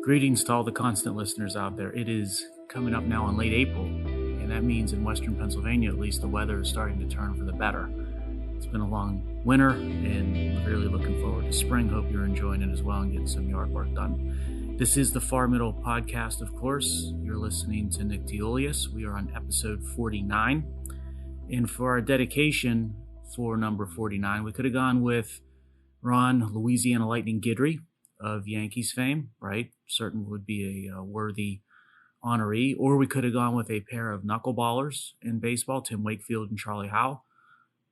Greetings to all the constant listeners out there. It is coming up now in late April, and that means in Western Pennsylvania, at least, the weather is starting to turn for the better. It's been a long winter, and we're really looking forward to spring. Hope you're enjoying it as well and getting some yard work done. This is the Far Middle Podcast, of course. You're listening to Nick DeOlius. We are on episode 49. And for our dedication for number 49, we could have gone with Ron Louisiana Lightning Guidry of Yankees fame, right? Certainly would be a worthy honoree. Or we could have gone with a pair of knuckleballers in baseball, Tim Wakefield and Charlie Howe,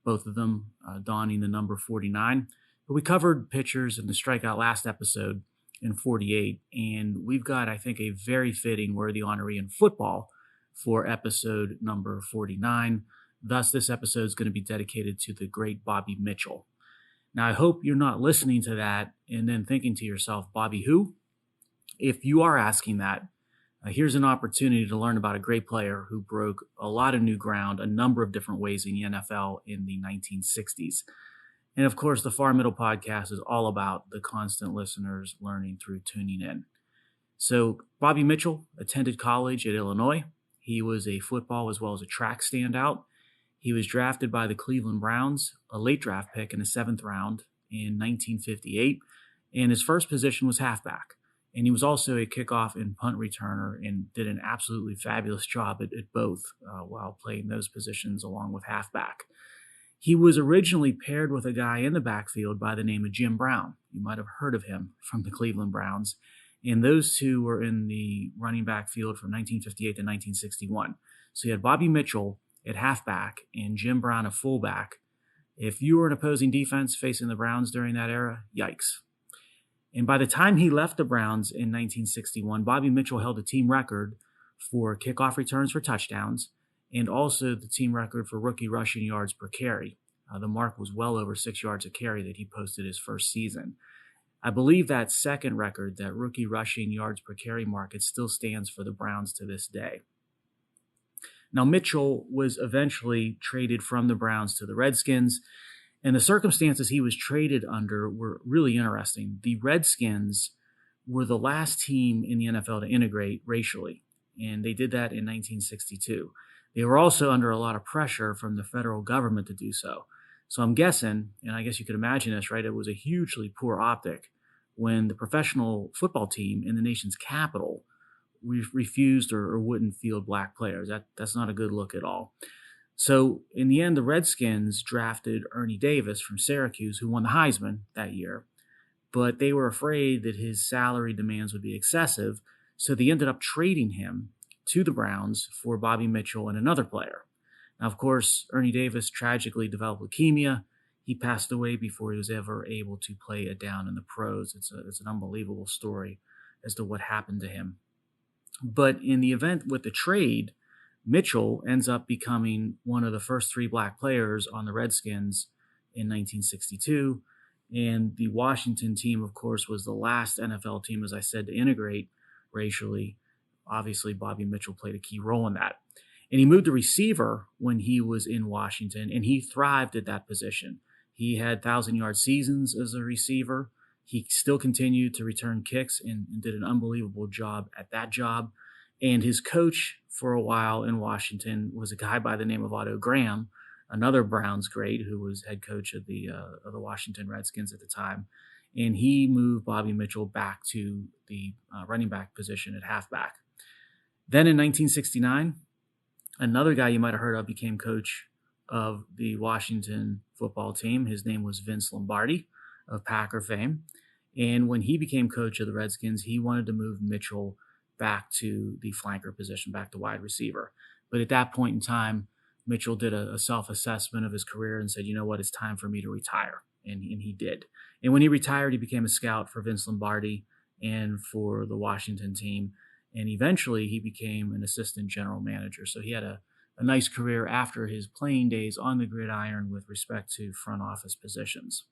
both of them donning the number 49. But we covered pitchers in the strikeout last episode in 48, and we've got, I think, a very fitting worthy honoree in football for episode number 49. Thus, this episode is going to be dedicated to the great Bobby Mitchell. Now, I hope you're not listening to that and then thinking to yourself, Bobby who? If you are asking that, here's an opportunity to learn about a great player who broke a lot of new ground a number of different ways in the NFL in the 1960s. And of course, the Far Middle Podcast is all about the constant listeners learning through tuning in. So Bobby Mitchell attended college at Illinois. He was a football as well as a track standout. He was drafted by the Cleveland Browns, a late draft pick in the 7th round in 1958, and his first position was halfback. And he was also a kickoff and punt returner and did an absolutely fabulous job at both while playing those positions along with halfback. He was originally paired with a guy in the backfield by the name of Jim Brown. You might have heard of him from the Cleveland Browns. And those two were in the running back field from 1958 to 1961. So you had Bobby Mitchell at halfback and Jim Brown at fullback. If you were an opposing defense facing the Browns during that era, yikes. And by the time he left the Browns in 1961, Bobby Mitchell held a team record for kickoff returns for touchdowns and also the team record for rookie rushing yards per carry. The mark was well over 6 yards a carry that he posted his first season. I believe that second record, that rookie rushing yards per carry mark, it still stands for the Browns to this day. Now, Mitchell was eventually traded from the Browns to the Redskins, and the circumstances he was traded under were really interesting. The Redskins were the last team in the NFL to integrate racially, and they did that in 1962. They were also under a lot of pressure from the federal government to do so. So I'm guessing, and I guess you could imagine this, right? It was a hugely poor optic when the professional football team in the nation's capital refused or wouldn't field black players. That's not a good look at all. So in the end, the Redskins drafted Ernie Davis from Syracuse, who won the Heisman that year, but they were afraid that his salary demands would be excessive, so they ended up trading him to the Browns for Bobby Mitchell and another player. Now, of course, Ernie Davis tragically developed leukemia. He passed away before he was ever able to play a down in the pros. It's an unbelievable story as to what happened to him. But in the event with the trade, Mitchell ends up becoming one of the first 3 black players on the Redskins in 1962. And the Washington team, of course, was the last NFL team, as I said, to integrate racially. Obviously, Bobby Mitchell played a key role in that. And he moved to receiver when he was in Washington, and he thrived at that position. He had 1,000-yard seasons as a receiver. He still continued to return kicks and did an unbelievable job at that job. And his coach for a while in Washington was a guy by the name of Otto Graham, another Browns great who was head coach of the Washington Redskins at the time. And he moved Bobby Mitchell back to the running back position at halfback. Then in 1969, another guy you might have heard of became coach of the Washington football team. His name was Vince Lombardi of Packer fame. And when he became coach of the Redskins, he wanted to move Mitchell back to the flanker position, back to wide receiver. But at that point in time, Mitchell did a self-assessment of his career and said, you know what, it's time for me to retire. And he did. And when he retired, he became a scout for Vince Lombardi and for the Washington team. And eventually he became an assistant general manager. So he had a nice career after his playing days on the gridiron with respect to front office positions.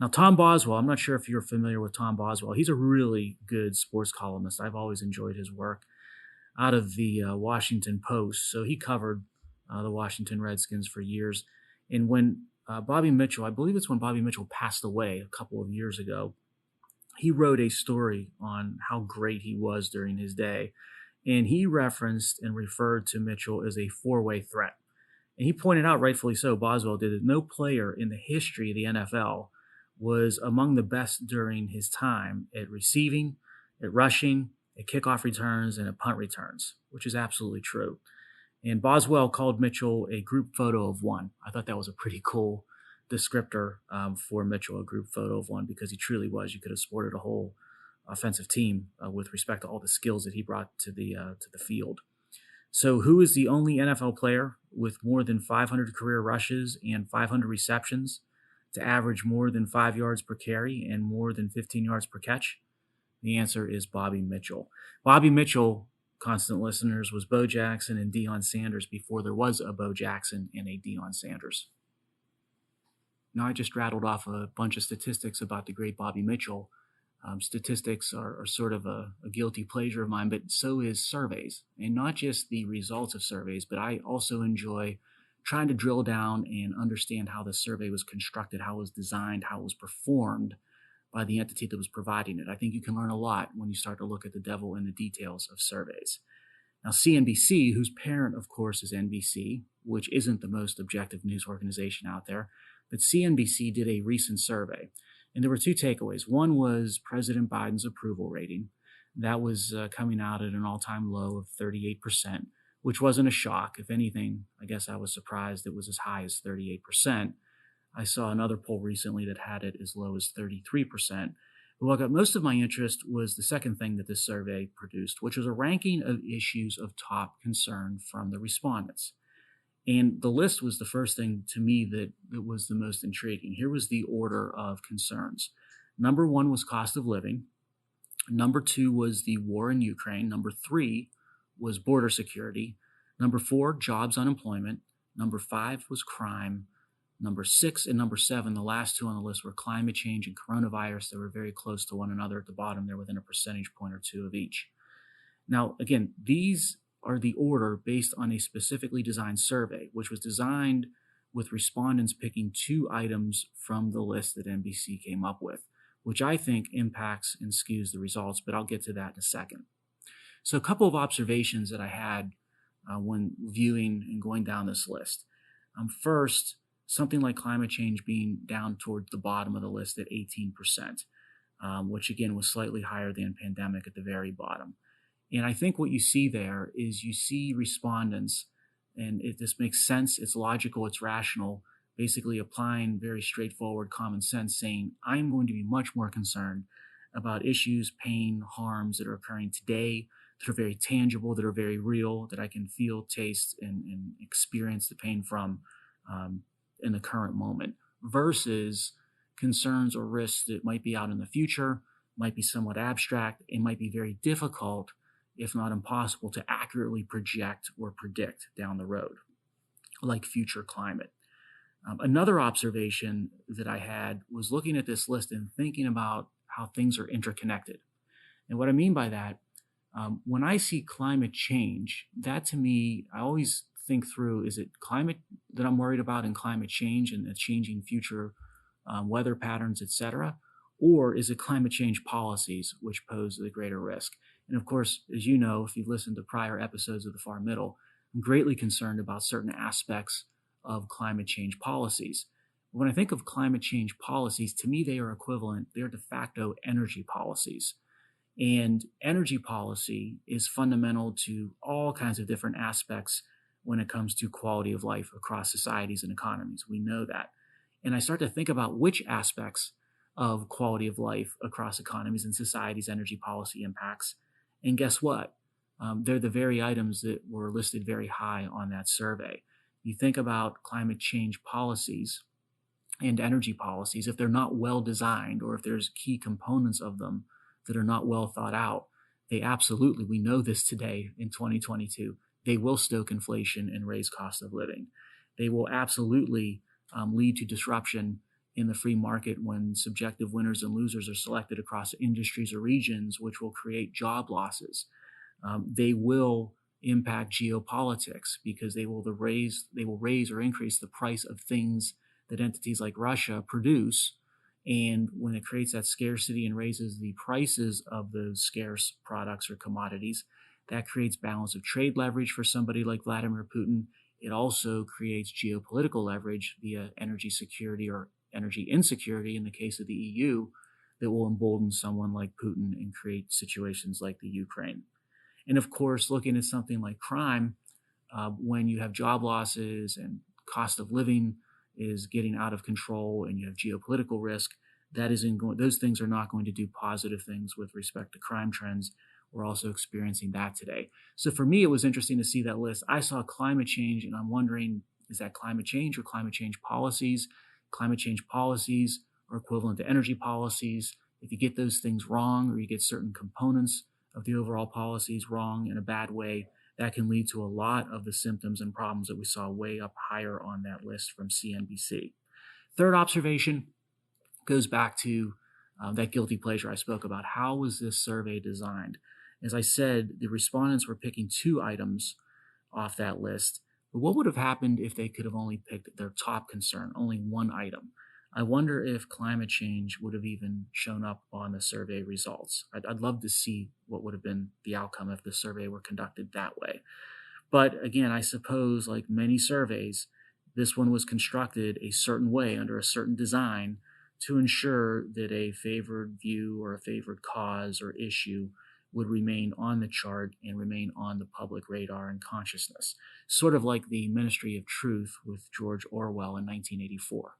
Now, Tom Boswell, I'm not sure if you're familiar with Tom Boswell. He's a really good sports columnist. I've always enjoyed his work out of the Washington Post. So he covered the Washington Redskins for years. And when Bobby Mitchell, I believe it's when Bobby Mitchell passed away a couple of years ago, he wrote a story on how great he was during his day. And he referenced and referred to Mitchell as a four-way threat. And he pointed out, rightfully so, Boswell did, that no player in the history of the NFL was among the best during his time at receiving, at rushing, at kickoff returns, and at punt returns, which is absolutely true. And Boswell called Mitchell a group photo of one. I thought that was a pretty cool descriptor for Mitchell, a group photo of one, because he truly was. You could have sported a whole offensive team with respect to all the skills that he brought to the field. So who is the only NFL player with more than 500 career rushes and 500 receptions to average more than 5 yards per carry and more than 15 yards per catch? The answer is Bobby Mitchell. Bobby Mitchell, constant listeners, was Bo Jackson and Deion Sanders before there was a Bo Jackson and a Deion Sanders. Now, I just rattled off a bunch of statistics about the great Bobby Mitchell. Statistics are sort of a guilty pleasure of mine, but so is surveys. And not just the results of surveys, but I also enjoy trying to drill down and understand how the survey was constructed, how it was designed, how it was performed by the entity that was providing it. I think you can learn a lot when you start to look at the devil in the details of surveys. Now, CNBC, whose parent, of course, is NBC, which isn't the most objective news organization out there, but CNBC did a recent survey. And there were two takeaways. One was President Biden's approval rating. That was coming out at an all-time low of 38%, which wasn't a shock. If anything, I guess I was surprised it was as high as 38%. I saw another poll recently that had it as low as 33%. But what got most of my interest was the second thing that this survey produced, which was a ranking of issues of top concern from the respondents. And the list was the first thing to me that was the most intriguing. Here was the order of concerns. Number one was cost of living. Number two was the war in Ukraine. Number three was border security. Number four, jobs unemployment. Number five was crime. Number six and number seven, the last two on the list, were climate change and coronavirus. They were very close to one another at the bottom. They're within a percentage point or two of each. Now, again, these are the order based on a specifically designed survey, which was designed with respondents picking two items from the list that NBC came up with, which I think impacts and skews the results, but I'll get to that in a second. So a couple of observations that I had when viewing and going down this list. First, something like climate change being down towards the bottom of the list at 18%, which again was slightly higher than pandemic at the very bottom. And I think what you see there is you see respondents, and this makes sense, it's logical, it's rational, basically applying very straightforward common sense, saying, I'm going to be much more concerned about issues, pain, harms that are occurring today, that are very tangible, that are very real, that I can feel, taste, and experience the pain from in the current moment, versus concerns or risks that might be out in the future, might be somewhat abstract, and might be very difficult, if not impossible, to accurately project or predict down the road, like future climate. Another observation that I had was looking at this list and thinking about how things are interconnected. And what I mean by that, when I see climate change, that to me, I always think through, is it climate that I'm worried about and climate change and the changing future weather patterns, et cetera? Or is it climate change policies which pose the greater risk? And of course, as you know, if you've listened to prior episodes of The Far Middle, I'm greatly concerned about certain aspects of climate change policies. When I think of climate change policies, to me, they are equivalent. They're de facto energy policies. And energy policy is fundamental to all kinds of different aspects when it comes to quality of life across societies and economies. We know that. And I start to think about which aspects of quality of life across economies and societies energy policy impacts. And guess what? They're the very items that were listed very high on that survey. You think about climate change policies and energy policies, if they're not well designed or if there's key components of them that are not well thought out, they absolutely, we know this today in 2022, they will stoke inflation and raise cost of living. They will absolutely lead to disruption in the free market when subjective winners and losers are selected across industries or regions, which will create job losses. They will impact geopolitics because they will raise or increase the price of things that entities like Russia produce And when it creates that scarcity and raises the prices of those scarce products or commodities, that creates balance of trade leverage for somebody like Vladimir Putin. It also creates geopolitical leverage via energy security or energy insecurity in the case of the EU that will embolden someone like Putin and create situations like the Ukraine. And of course, looking at something like crime, when you have job losses and cost of living is getting out of control and you have geopolitical risk, those things are not going to do positive things with respect to crime trends. We're also experiencing that today. So for me, it was interesting to see that list. I saw climate change and I'm wondering, is that climate change or climate change policies? Climate change policies are equivalent to energy policies. If you get those things wrong or you get certain components of the overall policies wrong in a bad way, that can lead to a lot of the symptoms and problems that we saw way up higher on that list from CNBC. Third observation goes back to that guilty pleasure I spoke about. How was this survey designed? As I said, the respondents were picking 2 items off that list. But what would have happened if they could have only picked their top concern, only 1 item? I wonder if climate change would have even shown up on the survey results. I'd love to see what would have been the outcome if the survey were conducted that way. But again, I suppose like many surveys, this one was constructed a certain way under a certain design to ensure that a favored view or a favored cause or issue would remain on the chart and remain on the public radar and consciousness, sort of like the Ministry of Truth with George Orwell in 1984.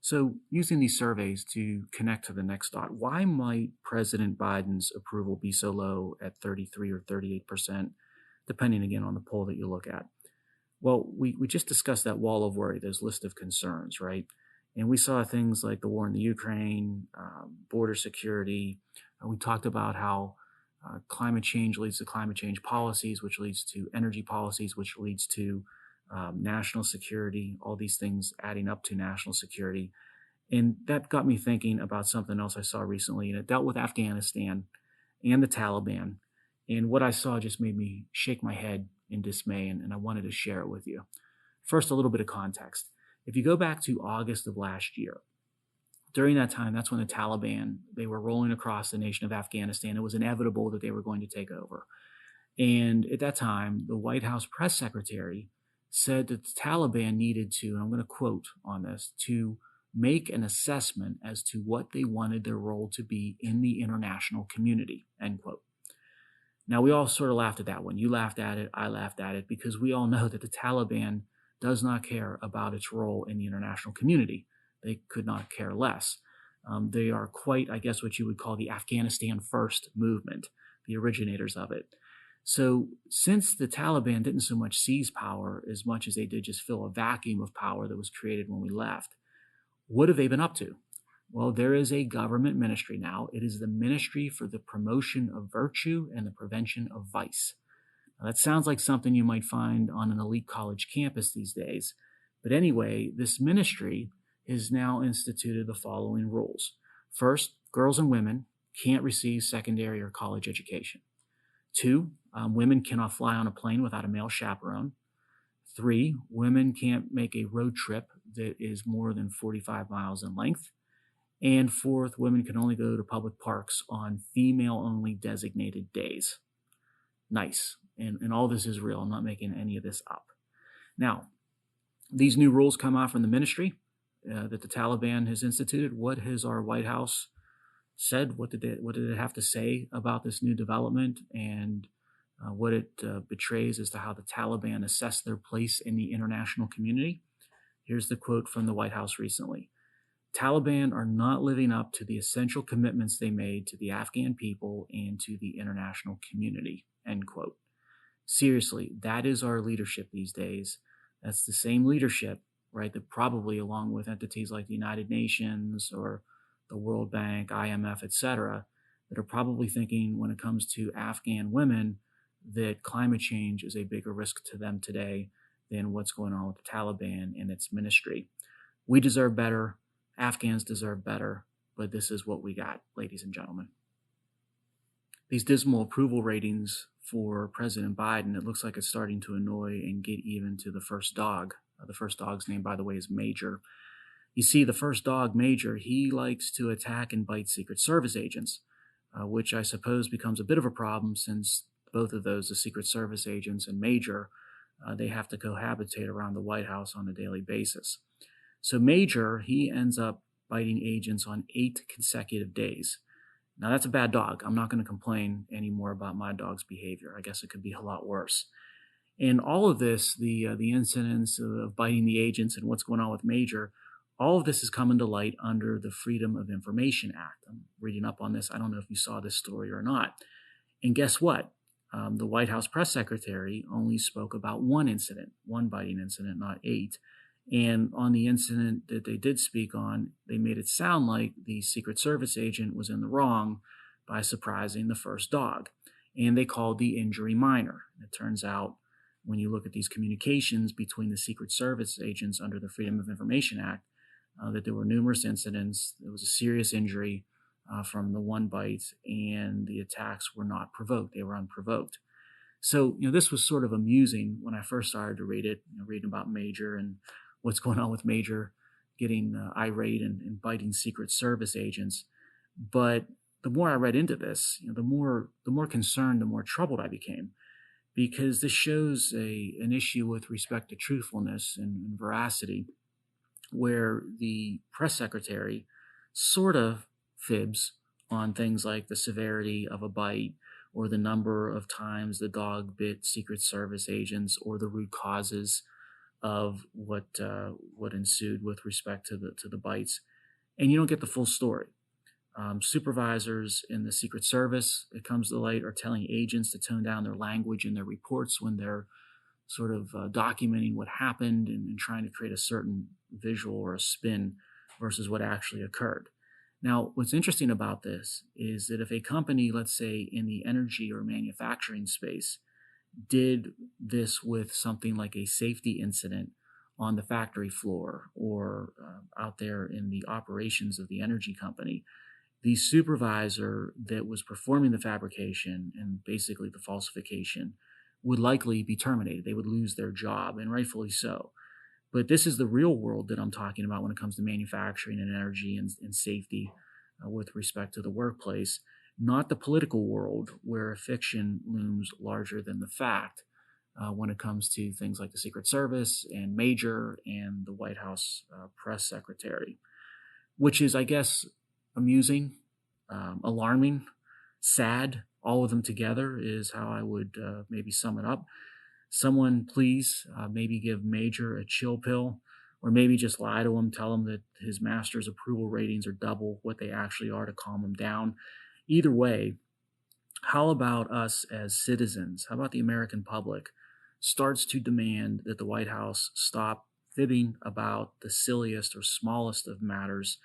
So using these surveys to connect to the next thought, why might President Biden's approval be so low at 33 or 38%, depending again on the poll that you look at? Well, we just discussed that wall of worry, those list of concerns, right? And we saw things like the war in the Ukraine, border security. We talked about how climate change leads to climate change policies, which leads to energy policies, which leads to national security, all these things adding up to national security. And that got me thinking about something else I saw recently, and it dealt with Afghanistan and the Taliban. And what I saw just made me shake my head in dismay, and I wanted to share it with you. First, a little bit of context. If you go back to August of last year, during that time, that's when the Taliban, they were rolling across the nation of Afghanistan. It was inevitable that they were going to take over. And at that time, the White House press secretary said that the Taliban needed to, and I'm going to quote on this, to make an assessment as to what they wanted their role to be in the international community, end quote. Now, we all sort of laughed at that one. You laughed at it, I laughed at it, because we all know that the Taliban does not care about its role in the international community. They could not care less. They are quite, I guess, what you would call the Afghanistan First movement, the originators of it. So since the Taliban didn't so much seize power as much as they did just fill a vacuum of power that was created when we left, what have they been up to? Well, there is a government ministry now. It is the Ministry for the Promotion of Virtue and the Prevention of Vice. Now, that sounds like something you might find on an elite college campus these days. But anyway, this ministry has now instituted the following rules. First, girls and women can't receive secondary or college education. 2, women cannot fly on a plane without a male chaperone. 3, women can't make a road trip that is more than 45 miles in length. And 4th, women can only go to public parks on female-only designated days. Nice. And all this is real. I'm not making any of this up. Now, these new rules come out from the ministry that the Taliban has instituted. What has our White House said? What did it have to say about this new development and what it betrays as to how the Taliban assess their place in the international community? Here's the quote from the White House recently. Taliban are not living up to the essential commitments they made to the Afghan people and to the international community, end quote. Seriously, that is our leadership these days. That's the same leadership, right, that probably along with entities like the United Nations or the World Bank, IMF, etc., that are probably thinking when it comes to Afghan women that climate change is a bigger risk to them today than what's going on with the Taliban and its ministry. We deserve better. Afghans deserve better, but this is what we got, ladies and gentlemen. These dismal approval ratings for President Biden, it looks like it's starting to annoy and get even to the first dog. The first dog's name, by the way, is Major. You see, the first dog, Major, he likes to attack and bite Secret Service agents, which I suppose becomes a bit of a problem since both of those, the Secret Service agents and Major, they have to cohabitate around the White House on a daily basis. So Major, he ends up biting agents on 8 consecutive days. Now, that's a bad dog. I'm not going to complain anymore about my dog's behavior. I guess it could be a lot worse. And all of this, the incidents of biting the agents and what's going on with Major, all of this is coming to light under the Freedom of Information Act. I'm reading up on this. I don't know if you saw this story or not. And guess what? The White House press secretary only spoke about one incident, one biting incident, not 8. And on the incident that they did speak on, they made it sound like the Secret Service agent was in the wrong by surprising the first dog. And they called the injury minor. It turns out when you look at these communications between the Secret Service agents under the Freedom of Information Act, that there were numerous incidents. There was a serious injury from the one bite, and the attacks were not provoked. They were unprovoked. So, this was sort of amusing when I first started to read it, reading about Major and what's going on with Major getting irate and biting Secret Service agents. But the more I read into this, the more concerned, the more troubled I became, because this shows an issue with respect to truthfulness and veracity, where the press secretary sort of fibs on things like the severity of a bite or the number of times the dog bit Secret Service agents or the root causes of what ensued with respect to the bites, and you don't get the full story. Supervisors in the Secret Service, it comes to light, are telling agents to tone down their language in their reports when they're sort of documenting what happened and trying to create a certain visual or a spin versus what actually occurred. Now, what's interesting about this is that if a company, let's say in the energy or manufacturing space, did this with something like a safety incident on the factory floor or out there in the operations of the energy company, the supervisor that was performing the fabrication and basically the falsification would likely be terminated. They would lose their job, and rightfully so. But this is the real world that I'm talking about when it comes to manufacturing and energy and safety with respect to the workplace, not the political world where fiction looms larger than the fact when it comes to things like the Secret Service and Major and the White House press secretary, which is, I guess, amusing, alarming, sad. All of them together is how I would maybe sum it up. Someone please maybe give Major a chill pill, or maybe just lie to him, tell him that his master's approval ratings are double what they actually are to calm him down. Either way, how about us as citizens, how about the American public starts to demand that the White House stop fibbing about the silliest or smallest of matters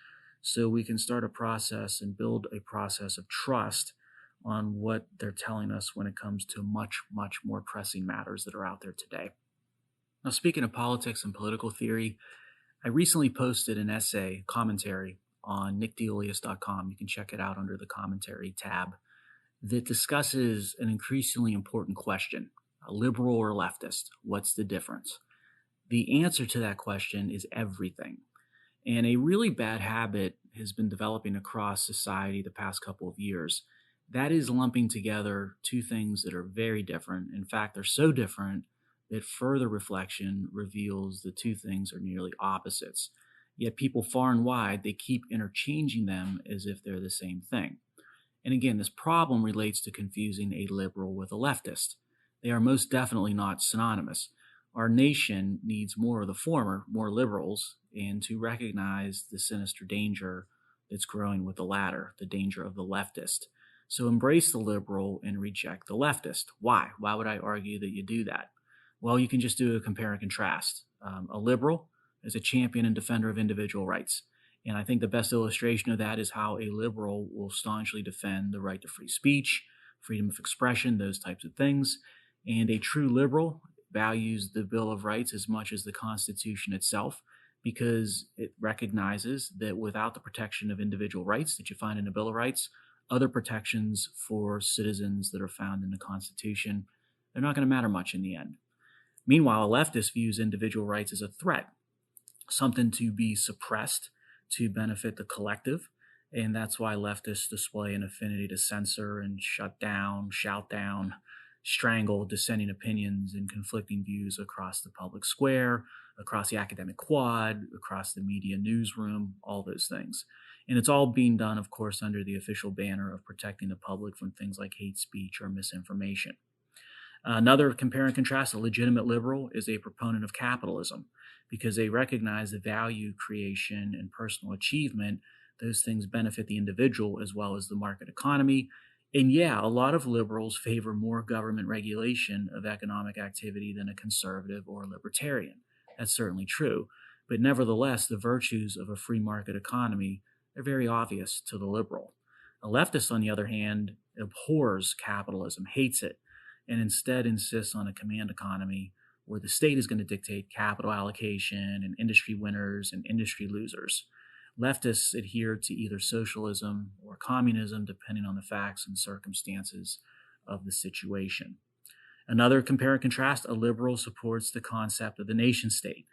so we can start a process and build a process of trust on what they're telling us when it comes to much, much more pressing matters that are out there today. Now, speaking of politics and political theory, I recently posted an essay, commentary, on nickdelius.com. You can check it out under the commentary tab, that discusses an increasingly important question: a liberal or leftist? What's the difference? The answer to that question is everything. And a really bad habit has been developing across society the past couple of years. That is lumping together two things that are very different. In fact, they're so different that further reflection reveals the two things are nearly opposites. Yet people far and wide, they keep interchanging them as if they're the same thing. And again, this problem relates to confusing a liberal with a leftist. They are most definitely not synonymous. Our nation needs more of the former, more liberals, and to recognize the sinister danger that's growing with the latter, the danger of the leftist. So embrace the liberal and reject the leftist. Why? Why would I argue that you do that? Well, you can just do a compare and contrast. A liberal is a champion and defender of individual rights. And I think the best illustration of that is how a liberal will staunchly defend the right to free speech, freedom of expression, those types of things. And a true liberal values the Bill of Rights as much as the Constitution itself, because it recognizes that without the protection of individual rights that you find in the Bill of Rights, other protections for citizens that are found in the Constitution, they're not going to matter much in the end. Meanwhile, a leftist views individual rights as a threat. something to be suppressed to benefit the collective. And that's why leftists display an affinity to censor and shut down, shout down, strangle dissenting opinions and conflicting views across the public square, across the academic quad, across the media newsroom, all those things. And it's all being done, of course, under the official banner of protecting the public from things like hate speech or misinformation. Another compare and contrast, a legitimate liberal is a proponent of capitalism because they recognize the value creation and personal achievement. Those things benefit the individual as well as the market economy. And yeah, a lot of liberals favor more government regulation of economic activity than a conservative or a libertarian. That's certainly true. But nevertheless, the virtues of a free market economy are very obvious to the liberal. A leftist, on the other hand, abhors capitalism, hates it, and instead insists on a command economy where the state is going to dictate capital allocation and industry winners and industry losers. Leftists adhere to either socialism or communism, depending on the facts and circumstances of the situation. Another compare and contrast, a liberal supports the concept of the nation state,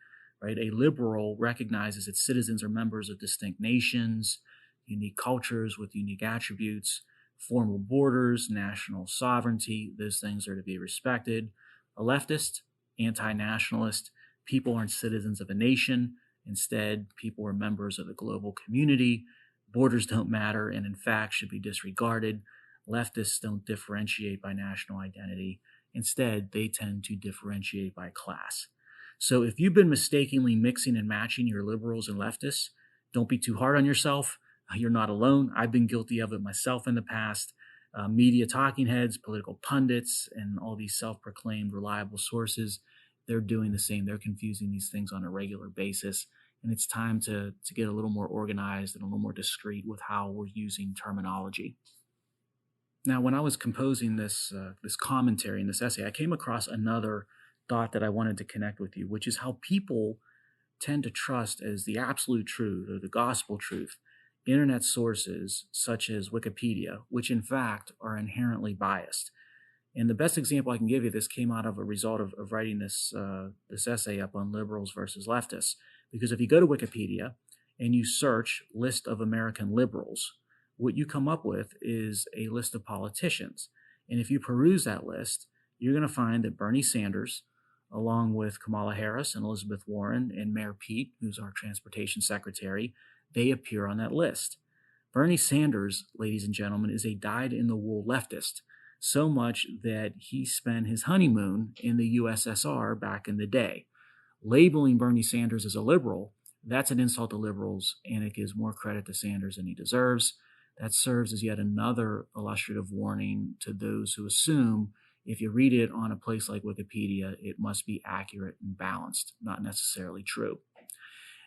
right? A liberal recognizes its citizens are members of distinct nations, unique cultures with unique attributes, formal borders, national sovereignty. Those things are to be respected. A leftist, anti-nationalist, people aren't citizens of a nation. Instead, people are members of a global community. Borders don't matter and, in fact, should be disregarded. Leftists don't differentiate by national identity. Instead, they tend to differentiate by class. So if you've been mistakenly mixing and matching your liberals and leftists, don't be too hard on yourself. You're not alone. I've been guilty of it myself in the past. Media talking heads, political pundits, and all these self-proclaimed reliable sources, they're doing the same. They're confusing these things on a regular basis. And it's time to get a little more organized and a little more discreet with how we're using terminology. Now, when I was composing this commentary in this essay, I came across another thought that I wanted to connect with you, which is how people tend to trust as the absolute truth or the gospel truth internet sources such as Wikipedia, which in fact are inherently biased. And the best example I can give you, this came out of a result of writing this essay up on liberals versus leftists. Because if you go to Wikipedia and you search list of American liberals, what you come up with is a list of politicians. And if you peruse that list, you're going to find that Bernie Sanders, along with Kamala Harris and Elizabeth Warren and Mayor Pete, who's our transportation secretary, they appear on that list. Bernie Sanders, ladies and gentlemen, is a dyed-in-the-wool leftist, so much that he spent his honeymoon in the USSR back in the day. Labeling Bernie Sanders as a liberal, that's an insult to liberals, and it gives more credit to Sanders than he deserves. That serves as yet another illustrative warning to those who assume if you read it on a place like Wikipedia, it must be accurate and balanced, not necessarily true.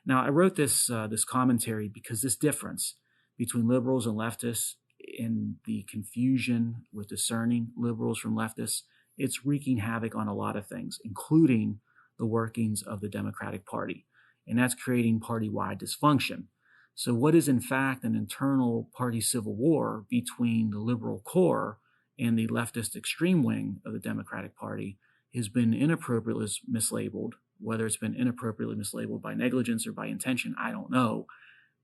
Now, I wrote this commentary because this difference between liberals and leftists in the confusion with discerning liberals from leftists, it's wreaking havoc on a lot of things, including the workings of the Democratic Party. And that's creating party-wide dysfunction. So what is in fact an internal party civil war between the liberal core and the leftist extreme wing of the Democratic Party has been inappropriately mislabeled. Whether it's been inappropriately mislabeled by negligence or by intention, I don't know.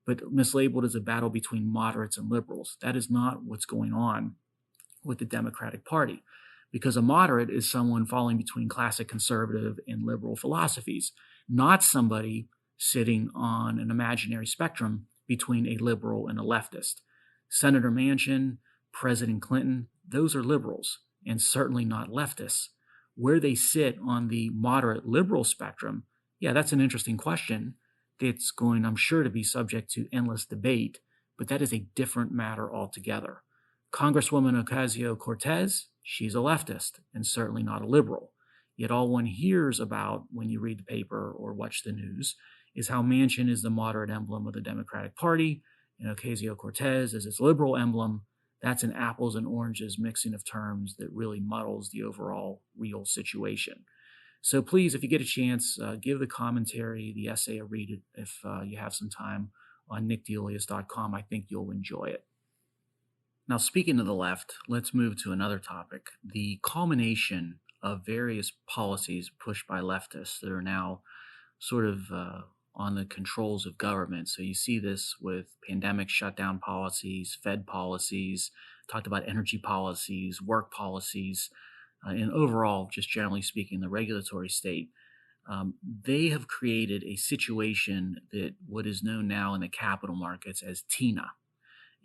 But mislabeled as a battle between moderates and liberals. That is not what's going on with the Democratic Party. Because a moderate is someone falling between classic conservative and liberal philosophies, not somebody sitting on an imaginary spectrum between a liberal and a leftist. Senator Manchin, President Clinton, those are liberals and certainly not leftists. Where they sit on the moderate liberal spectrum, yeah, that's an interesting question. It's going, I'm sure, to be subject to endless debate, but that is a different matter altogether. Congresswoman Ocasio-Cortez, she's a leftist and certainly not a liberal. Yet all one hears about when you read the paper or watch the news is how Manchin is the moderate emblem of the Democratic Party and Ocasio-Cortez is its liberal emblem. That's an apples and oranges mixing of terms that really muddles the overall real situation. So please, if you get a chance, give the commentary, the essay a read if you have some time on nickdelius.com. I think you'll enjoy it. Now, speaking of the left, let's move to another topic, the culmination of various policies pushed by leftists that are now sort of on the controls of government. So you see this with pandemic shutdown policies, Fed policies, talked about energy policies, work policies, and overall, just generally speaking, the regulatory state. They have created a situation that what is known now in the capital markets as TINA.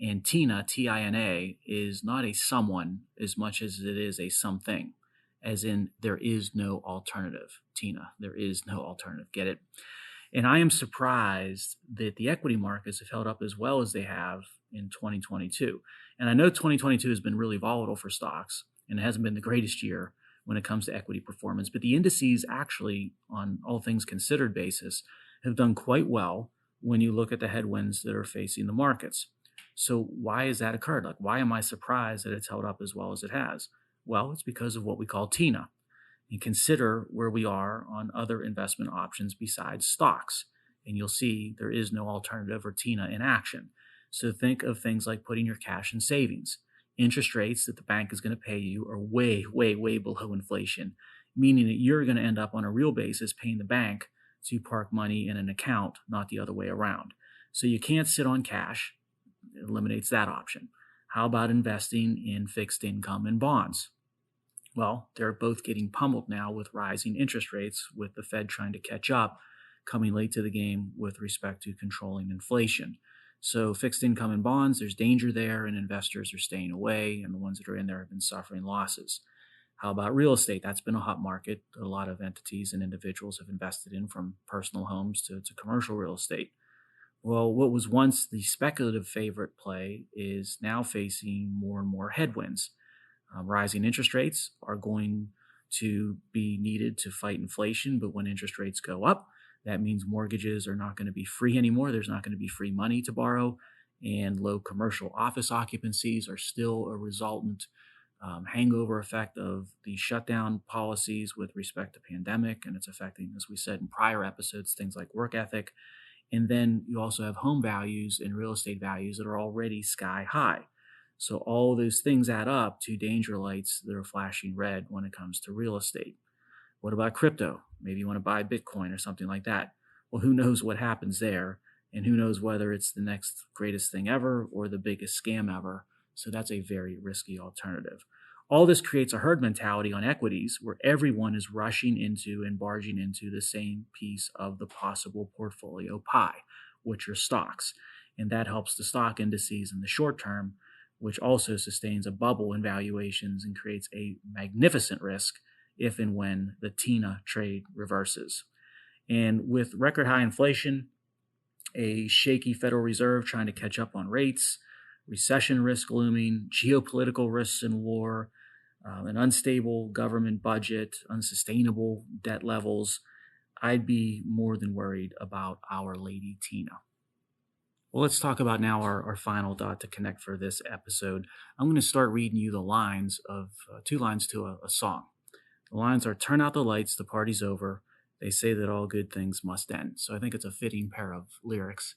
And TINA, Tina, is not a someone as much as it is a something, as in there is no alternative. TINA, there is no alternative. Get it? And I am surprised that the equity markets have held up as well as they have in 2022. And I know 2022 has been really volatile for stocks, and it hasn't been the greatest year when it comes to equity performance. But the indices actually, on all things considered basis, have done quite well when you look at the headwinds that are facing the markets. So why has that occurred? Like, why am I surprised that it's held up as well as it has? Well, it's because of what we call TINA. And consider where we are on other investment options besides stocks. And you'll see there is no alternative or TINA in action. So think of things like putting your cash in savings. Interest rates that the bank is going to pay you are way, way, way below inflation, meaning that you're going to end up on a real basis paying the bank to park money in an account, not the other way around. So you can't sit on cash. It eliminates that option. How about investing in fixed income and bonds? Well, they're both getting pummeled now with rising interest rates, with the Fed trying to catch up, coming late to the game with respect to controlling inflation. So fixed income and bonds, there's danger there, and investors are staying away, and the ones that are in there have been suffering losses. How about real estate? That's been a hot market that a lot of entities and individuals have invested in, from personal homes to commercial real estate. Well, what was once the speculative favorite play is now facing more and more headwinds. Rising interest rates are going to be needed to fight inflation, but when interest rates go up, that means mortgages are not going to be free anymore. There's not going to be free money to borrow, and low commercial office occupancies are still a resultant hangover effect of the shutdown policies with respect to pandemic, and it's affecting, as we said in prior episodes, things like work ethic. And then you also have home values and real estate values that are already sky high. So all those things add up to danger lights that are flashing red when it comes to real estate. What about crypto? Maybe you want to buy Bitcoin or something like that. Well, who knows what happens there, and who knows whether it's the next greatest thing ever or the biggest scam ever. So that's a very risky alternative. All this creates a herd mentality on equities where everyone is rushing into and barging into the same piece of the possible portfolio pie, which are stocks. And that helps the stock indices in the short term, which also sustains a bubble in valuations and creates a magnificent risk if and when the TINA trade reverses. And with record high inflation, a shaky Federal Reserve trying to catch up on rates, recession risk looming, geopolitical risks in war, an unstable government budget, unsustainable debt levels, I'd be more than worried about our lady TINA. Well, let's talk about now our final dot to connect for this episode. I'm going to start reading you the lines of two lines to a song. The lines are, "Turn out the lights, the party's over. They say that all good things must end." So I think it's a fitting pair of lyrics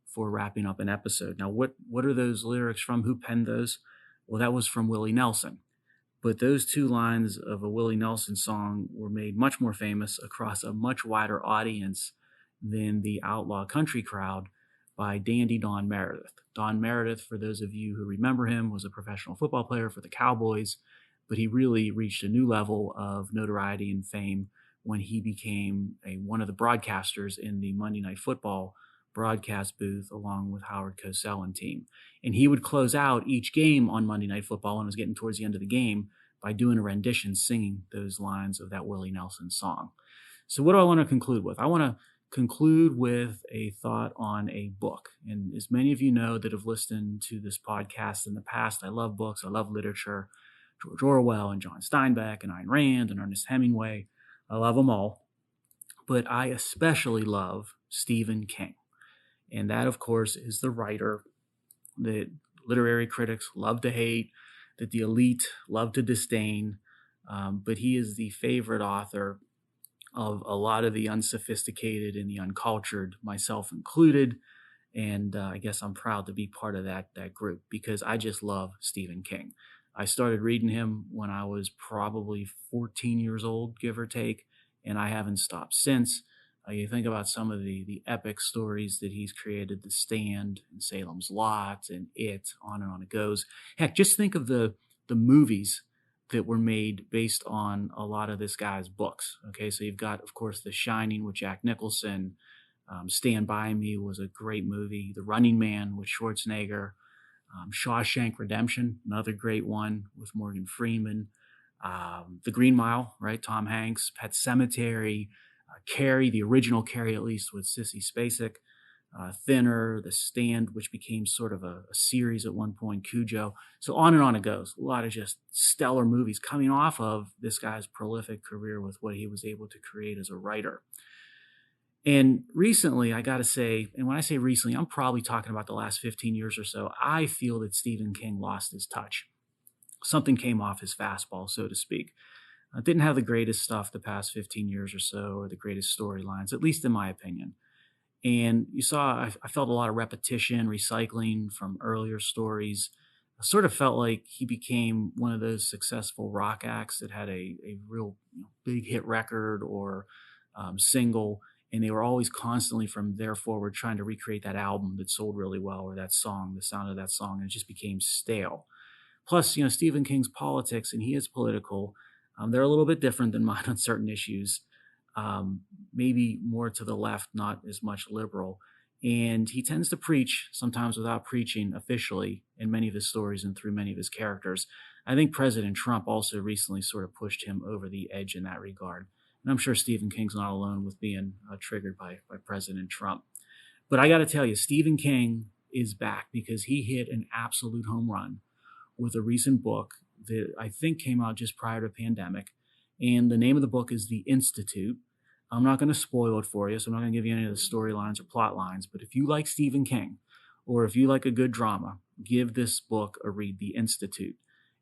for wrapping up an episode. Now, what are those lyrics from? Who penned those? Well, that was from Willie Nelson. But those two lines of a Willie Nelson song were made much more famous across a much wider audience than the outlaw country crowd by Dandy Don Meredith. Don Meredith, for those of you who remember him, was a professional football player for the Cowboys, but he really reached a new level of notoriety and fame when he became one of the broadcasters in the Monday Night Football broadcast booth along with Howard Cosell and team. And he would close out each game on Monday Night Football when it was getting towards the end of the game by doing a rendition, singing those lines of that Willie Nelson song. So what do I want to conclude with? I want to conclude with a thought on a book. And as many of you know that have listened to this podcast in the past, I love books, I love literature. George Orwell and John Steinbeck and Ayn Rand and Ernest Hemingway. I love them all. But I especially love Stephen King. And that, of course, is the writer that literary critics love to hate, that the elite love to disdain. But he is the favorite author of a lot of the unsophisticated and the uncultured, myself included. And I guess I'm proud to be part of that group because I just love Stephen King. I started reading him when I was probably 14 years old, give or take, and I haven't stopped since. You think about some of the epic stories that he's created, The Stand and Salem's Lot and It, on it goes. Heck, just think of the movies that were made based on a lot of this guy's books. Okay, so you've got, of course, The Shining with Jack Nicholson. Stand By Me was a great movie. The Running Man with Schwarzenegger. Shawshank Redemption, another great one with Morgan Freeman. The Green Mile, right? Tom Hanks. Pet Sematary. Carrie, the original Carrie, at least, with Sissy Spacek. Thinner, The Stand, which became sort of a series at one point, Cujo. So on it goes. A lot of just stellar movies coming off of this guy's prolific career with what he was able to create as a writer. And recently, I got to say, and when I say recently, I'm probably talking about the last 15 years or so, I feel that Stephen King lost his touch. Something came off his fastball, so to speak. Didn't have the greatest stuff the past 15 years or so, or the greatest storylines, at least in my opinion. And you saw, I felt a lot of repetition, recycling from earlier stories. I sort of felt like he became one of those successful rock acts that had a real big hit record or single, and they were always constantly from there forward trying to recreate that album that sold really well, or that song, the sound of that song, and it just became stale. Plus, Stephen King's politics, and he is political, they're a little bit different than mine on certain issues. Maybe more to the left, not as much liberal. And he tends to preach, sometimes without preaching officially, in many of his stories and through many of his characters. I think President Trump also recently sort of pushed him over the edge in that regard. And I'm sure Stephen King's not alone with being triggered by President Trump. But I got to tell you, Stephen King is back because he hit an absolute home run with a recent book that I think came out just prior to the pandemic. And the name of the book is The Institute. I'm not going to spoil it for you, so I'm not going to give you any of the storylines or plot lines. But if you like Stephen King, or if you like a good drama, give this book a read, The Institute.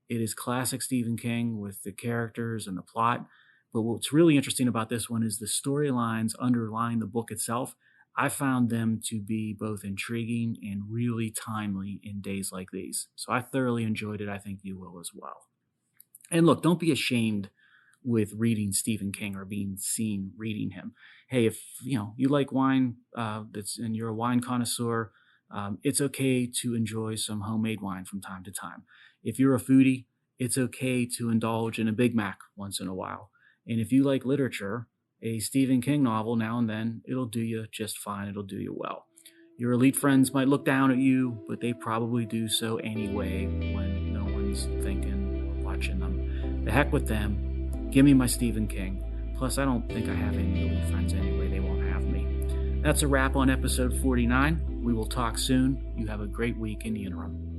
It is classic Stephen King with the characters and the plot. But what's really interesting about this one is the storylines underlying the book itself. I found them to be both intriguing and really timely in days like these. So I thoroughly enjoyed it. I think you will as well. And look, don't be ashamed with reading Stephen King or being seen reading him. Hey, if you like wine, and you're a wine connoisseur, it's okay to enjoy some homemade wine from time to time. If you're a foodie, it's okay to indulge in a Big Mac once in a while. And if you like literature, a Stephen King novel now and then, it'll do you just fine. It'll do you well. Your elite friends might look down at you, but they probably do so anyway when no one's thinking or watching them. The heck with them. Give me my Stephen King. Plus, I don't think I have any elite friends anyway. They won't have me. That's a wrap on episode 49. We will talk soon. You have a great week in the interim.